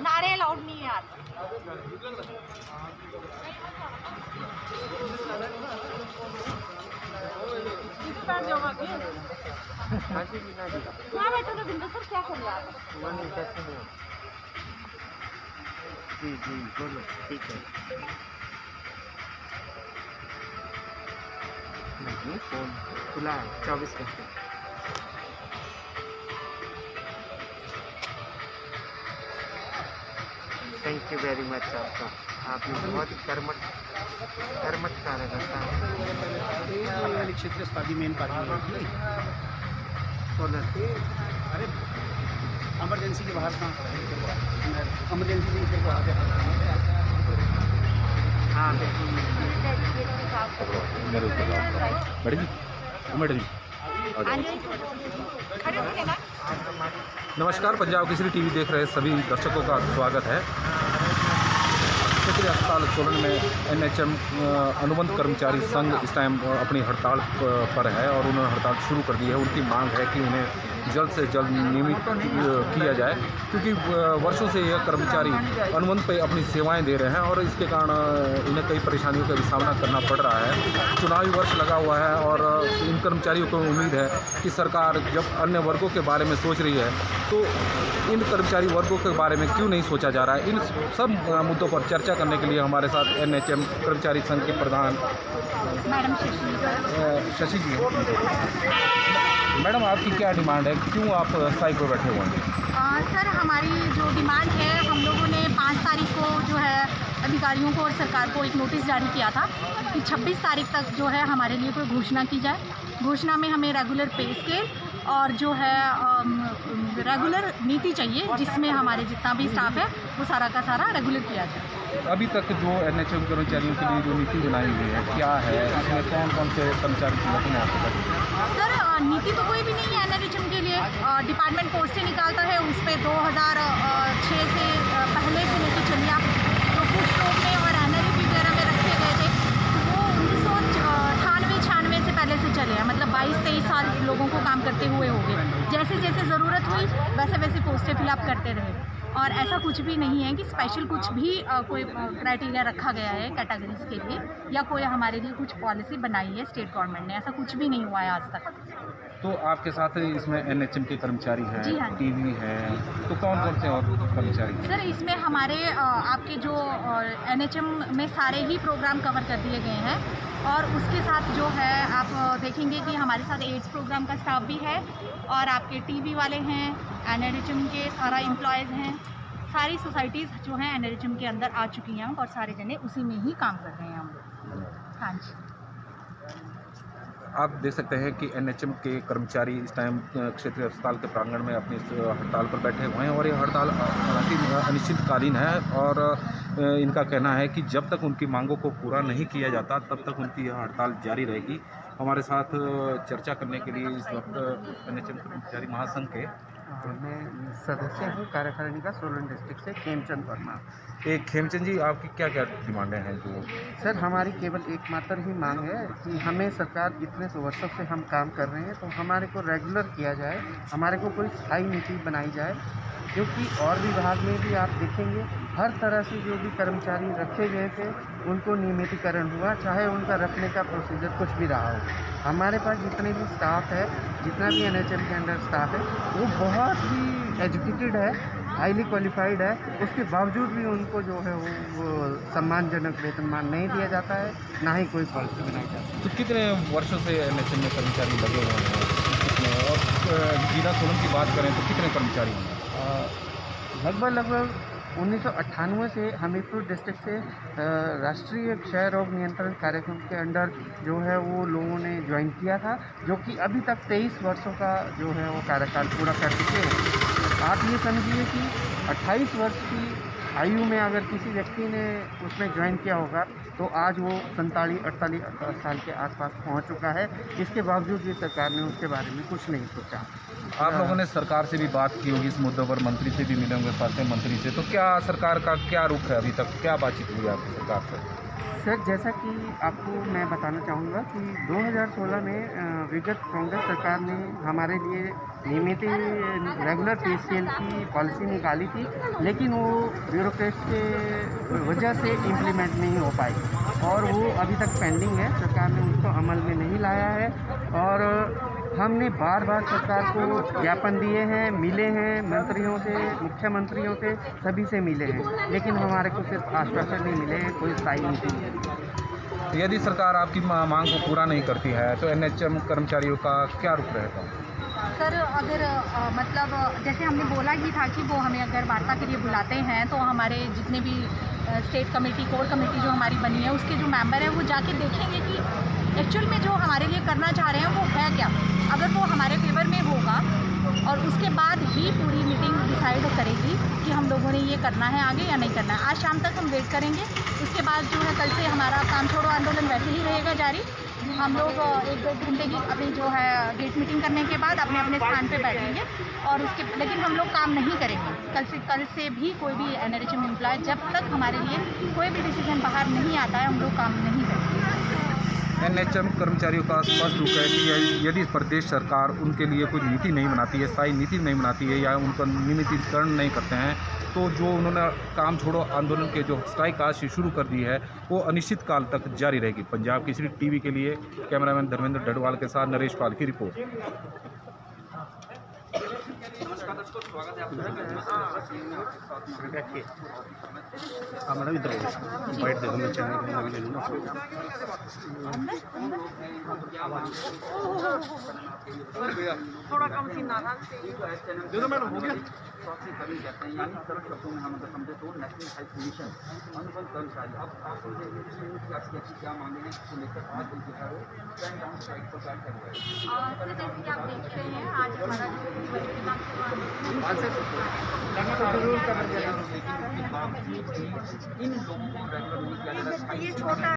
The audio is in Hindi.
नारे अलाउड नहीं है यार। क्या बैठे तो बिंदु सर क्या कर रहे आप? जी जी बोलो, ठीक है। नहीं, फोन खुला है 24 घंटे। थैंक यू वेरी मच आपका, आपने बहुत ही कर्मठ कार्यकर्ता है। क्षेत्र स्थानीय मेन पार्किंग सोलर अरे इमरजेंसी के बाहर कहाँ इमरजेंसी से हाँ बिल्कुल। मैडम जी खड़े होंगे ना? नमस्कार, पंजाब केसरी टीवी देख रहे सभी दर्शकों का स्वागत है। क्षेत्रीय अस्पताल सोलन में एनएचएम अनुबंध कर्मचारी संघ इस टाइम अपनी हड़ताल पर है और उन्होंने हड़ताल शुरू कर दी है। उनकी मांग है कि उन्हें जल्द से जल्द नियमित किया जाए, क्योंकि वर्षों से यह कर्मचारी अनुबंध पे अपनी सेवाएं दे रहे हैं और इसके कारण इन्हें कई परेशानियों का भी सामना करना पड़ रहा है। चुनावी वर्ष लगा हुआ है और इन कर्मचारियों को उम्मीद है कि सरकार जब अन्य वर्गों के बारे में सोच रही है तो इन कर्मचारी वर्गों के बारे में क्यों नहीं सोचा जा रहा है। इन सब मुद्दों पर चर्चा करने के लिए हमारे साथ एनएचएम कर्मचारी संघ के प्रधान मैडम शशि जी हैं। मैडम, आपकी क्या डिमांड है, क्यों आप स्ट्राइक पर बैठे हुए हैं? सर, हमारी जो डिमांड है, हम लोगों ने 5 तारीख को जो है अधिकारियों को और सरकार को एक नोटिस जारी किया था कि 26 तारीख तक जो है हमारे लिए कोई घोषणा की जाए। घोषणा में हमें रेगुलर पे स्केल और जो है रेगुलर नीति चाहिए, जिसमें हमारे जितना भी स्टाफ है वो सारा का सारा रेगुलर किया जाए। अभी तक जो एनएचएम कर्मचारियों के लिए जो नीति बनाई हुई है क्या है, इसमें कौन कौन से कर्मचारी संगठन है आपके पास? सर, नीति तो कोई भी नहीं है एनएचएम के लिए। डिपार्टमेंट पोस्टें निकालता है, उस पर 2006 से पहले से लेकर चलिए आप तो कुछ लोग में और एनआरई वगैरह में रखे गए थे, वो 1998-96 से पहले से चले हैं। मतलब 22-23 साल लोगों को काम करते हुए हो गए। जैसे जैसे ज़रूरत हुई वैसे वैसे पोस्टें फिलअप करते रहे और ऐसा कुछ भी नहीं है कि स्पेशल कुछ भी कोई क्राइटेरिया रखा गया है कैटेगरीज के लिए या कोई हमारे लिए कुछ पॉलिसी बनाई है स्टेट गवर्नमेंट ने। ऐसा कुछ भी नहीं हुआ है आज तक। तो आपके साथ इसमें एनएचएम के कर्मचारी हैं, जी हाँ। टीवी है, तो कौन कौन से और कर्मचारी हैं? सर, इसमें हमारे आपके जो एनएचएम में सारे ही प्रोग्राम कवर कर दिए गए हैं और उसके साथ जो है आप देखेंगे कि हमारे साथ एड्स प्रोग्राम का स्टाफ भी है और आपके टीवी वाले हैं, एनएचएम के सारा एम्प्लॉयज़ हैं, सारी सोसाइटीज़ जो हैं एनएचएम के अंदर आ चुकी हैं और सारे जने उसी में ही काम कर रहे हैं हम लोग। हाँ जी। आप देख सकते हैं कि एनएचएम के कर्मचारी इस टाइम क्षेत्रीय अस्पताल के प्रांगण में अपनी हड़ताल पर बैठे हुए हैं और ये हड़ताल हालांकि अनिश्चितकालीन है और इनका कहना है कि जब तक उनकी मांगों को पूरा नहीं किया जाता तब तक उनकी यह हड़ताल जारी रहेगी। हमारे साथ चर्चा करने के लिए इस वक्त एनएचएम कर्मचारी महासंघ के मैं सदस्य हूँ कार्यकारिणी का सोलन डिस्ट्रिक्ट से, खेमचंद वर्मा। एक खेमचंद जी, आपकी क्या क्या डिमांडें हैं? जो सर, हमारी केवल एकमात्र ही मांग है कि हमें सरकार इतने वर्षों से हम काम कर रहे हैं तो हमारे को रेगुलर किया जाए, हमारे को कोई स्थायी नीति बनाई जाए, क्योंकि और विभाग में भी आप देखेंगे हर तरह से जो भी कर्मचारी रखे गए थे उनको नियमितीकरण हुआ, चाहे उनका रखने का प्रोसीजर कुछ भी रहा हो। हमारे पास जितने भी स्टाफ है, जितना भी एनएचएम के अंडर स्टाफ है, वो बहुत ही एजुकेटेड है, हाईली क्वालिफाइड है, उसके बावजूद भी उनको जो है वो सम्मानजनक वेतनमान नहीं दिया जाता है, ना ही कोई पॉलिसी बनाई जाती है। तो कितने वर्षों से एनएचएम में कर्मचारी लगे हुए हैं कितने, और जिला सोलन की बात करें तो कितने कर्मचारी हैं? लगभग 1998 से हमीरपुर डिस्ट्रिक्ट से राष्ट्रीय क्षय रोग नियंत्रण कार्यक्रम के अंडर जो है वो लोगों ने ज्वाइन किया था, जो कि अभी तक 23 वर्षों का जो है वो कार्यकाल पूरा कर चुके हैं। आप ये समझिए कि 28 वर्ष की आयु में अगर किसी व्यक्ति ने उसमें ज्वाइन किया होगा तो आज वो 47-48 साल के आसपास पहुंच चुका है। इसके बावजूद भी सरकार ने उसके बारे में कुछ नहीं सोचा। आप लोगों ने सरकार से भी बात की होगी इस मुद्दे पर, मंत्री से भी मिले होंगे, स्वास्थ्य मंत्री से, तो क्या सरकार का क्या रुख है? अभी तक क्या बातचीत हुई है आपकी सरकार से? सर, जैसा कि आपको मैं बताना चाहूँगा कि 2016 में विगत कांग्रेस सरकार ने हमारे लिए नियमित रेगुलर पे स्केल की पॉलिसी निकाली थी, लेकिन वो ब्यूरोक्रेट्स के वजह से इम्प्लीमेंट नहीं हो पाई और वो अभी तक पेंडिंग है। सरकार ने उसको अमल में नहीं लाया है और हमने बार बार सरकार को ज्ञापन दिए हैं, मिले हैं मंत्रियों से, मुख्यमंत्रियों से, सभी से मिले हैं, लेकिन हमारे को सिर्फ आश्वासन नहीं मिले हैं, कोई स्थायी नीति नहीं मिली। यदि सरकार आपकी मांग को पूरा नहीं करती है तो एनएचएम कर्मचारियों का क्या रुख रहेगा? सर, अगर मतलब जैसे हमने बोला ही था कि वो हमें अगर वार्ता के लिए बुलाते हैं तो हमारे जितने भी स्टेट कमेटी, कोर कमेटी जो हमारी बनी है, उसके जो मेंबर हैं वो जाके देखेंगे कि एक्चुअल में जो हमारे लिए करना चाह रहे हैं वो है क्या। अगर वो हमारे फेवर में होगा और उसके बाद ही पूरी मीटिंग डिसाइड करेगी कि हम लोगों ने ये करना है आगे या नहीं करना है। आज शाम तक हम वेट करेंगे, उसके बाद जो है कल से हमारा काम छोड़ो आंदोलन वैसे ही रहेगा जारी। हम लोग 1-2 घंटे की अपनी जो है गेट मीटिंग करने के बाद अपने अपने स्थान पे बैठेंगे और लेकिन हम लोग काम नहीं करेंगे। कल से भी कोई भी एनएचएम एम्प्लॉय जब तक हमारे लिए कोई भी डिसीजन बाहर नहीं आता है, हम लोग काम नहीं करेंगे। एनएचएम कर्मचारियों का स्पष्ट रुख है कि यदि प्रदेश सरकार उनके लिए कोई नीति नहीं बनाती है, स्थायी नीति नहीं बनाती है या उनका नियमितीकरण नहीं करते हैं, तो जो उन्होंने काम छोड़ो आंदोलन के जो स्ट्राइक आज से शुरू कर दी है वो अनिश्चित काल तक जारी रहेगी। पंजाब केसरी टीवी के लिए कैमरामैन धर्मेंद्र डडवाल के साथ नरेश पाल की रिपोर्ट। स्वागत है आप मैडम इधर वाइट दे दो, मैं चैनल को ले लूँगा। थोड़ा कम सीना था दे दो मैडम, हो गया। सबसे कमी कहते हैं, यानी सरल शब्दों में हम अगर समझे तो नेशनल हेल्थ कमीशन अनुबंध कर्मचारी। अब आपको ऐसी क्या मांगे हैं इसको लेकर आज दिन के स्टैंड डाउन स्ट्राइक पर बैठ कर रहे सर, जैसे कि आप देख रहे हैं आज हमारा जो लेकिन उसके बावजूद भी इन लोगों को रेगुलर नहीं किया जा रहा है। ये छोटा